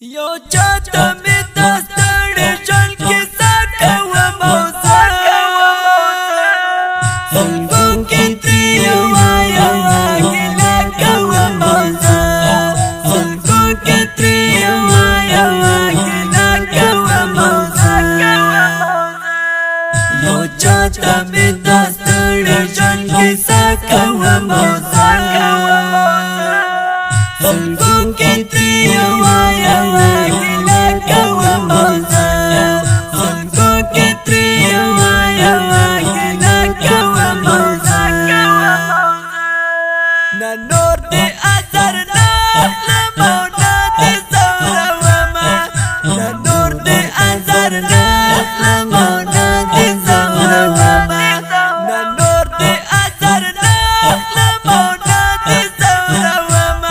یو چاته می دستړې ژوند کې ساکه وم او زنګو کې ترې وایا ګیله کوم او زنګو کې ترې وایا ګیله کوم او یو چاته می دستړې ژوند کې ساکه وم او زنګو کې ترې وایا ګیله کوم او زنګو کې ترې وایا ګیله کوم او نه نور دې اثر نه اخلم او نه دې ځوروم نه نور دې اثر نه اخلم او نه دې ځوروم نه نور دې اثر نه اخلم او نه دې ځوروم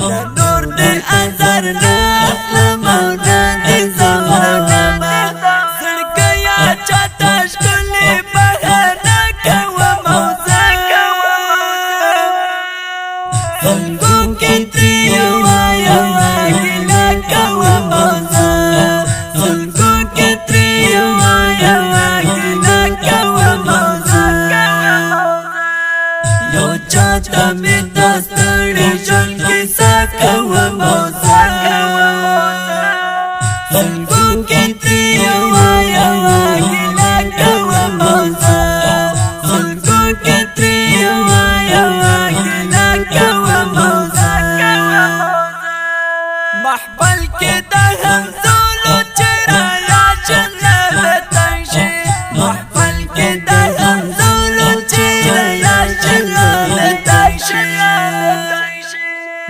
نه نور دې اثر نه اخلم او نه دې ځوروم زړګیا چاته ښکلې بهانه کوم او زنګو کې ترې وایا ګیله کوم او زنګو کې ترې وایا ګیله کوم او یو چاته مې دستړې ژوند کې ساکه وم او زنګو کې ترې وایا ګیله کوم او زنګو کې ترې وایا ګیله کوم او محفل کې د همزولو چرایا چلل تنشي محفل کې د همزولو چرایا چلل تنشي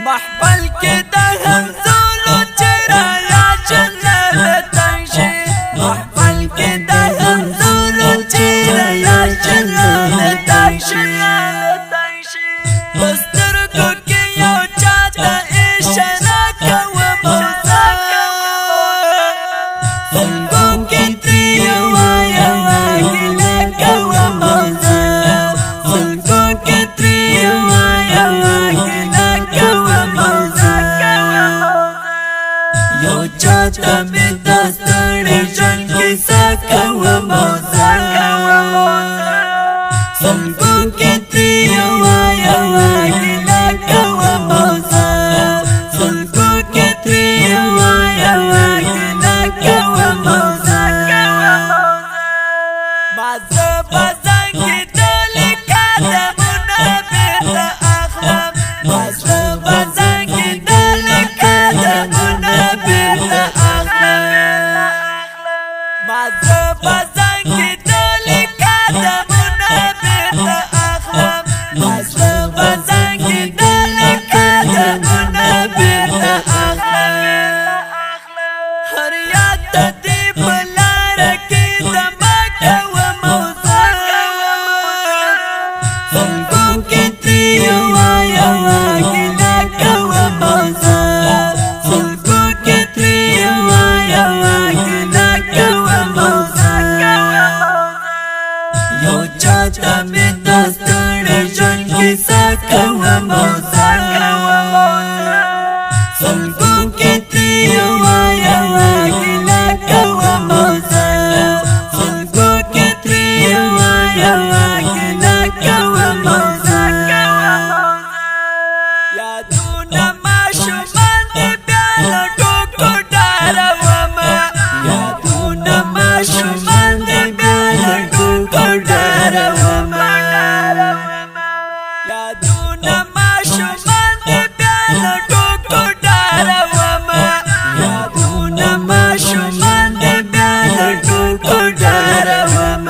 محفل کې د همزولو چرایا چلل تنشي محفل کې د همزولو چرایا چلل تنشي بسترګو کې یو چاته اشاره کوم او زنګو کې ترې وایا ګیله کوم او زنګو کې ترې وایا ګیله کوم او یو چاته مې دستړې ژوند کې ساکه وم او زنګو کې ترې وایا ګیله کوم او زنګو کې ترې وایا ګیله کوم او ما زه به زنګېدلې قدمونه بېرته اخلم ما زه به زنګېدلې قدمونه بېرته اخلم ما زه به زنګېدلې قدمونه بېرته اخلم ما زه به زنګېدلې قدمونه بېرته اخلم هر یاد د دې په لاره کې زما کوم او زنګو کې ترې وایا ګیله کوم او زنګو کې ترې وایا ګیله کوم او یو چاته مې دستړې ژوند کې ساکه وم او زنګو کې ترې وایا ګیله کوم او زنګو کې ترې وایا ګیله کوم او یادونه ماشومان دې بیا له ټوکو ډاروم یادونه ماشومان دې بیا له ټوکو ډاروم یادونه ماشومان دې بیا له ټوکو ډاروم یادونه ماشومان دې بیا له ټوکو ډاروم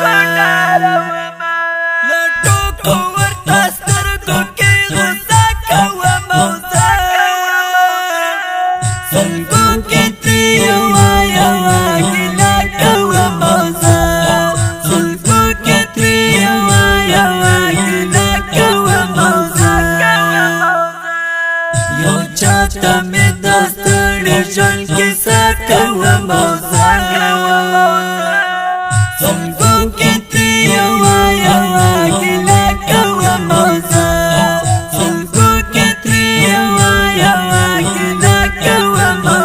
له ټوکو ورته سترګو کې غوسه کوم او زنګو کې ترې وایا ګیله کوم او زنګو کې ترې وایا ګیله کوم او یو چاته مې دستړې ژوند کې ساکه وم او زنګو کې ترې وایا ګیله کوم او زنګو کې ترې وایا ګیله کوم او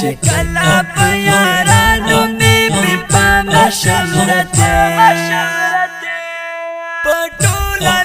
چې کله په یارانو می په مشرته په ټوله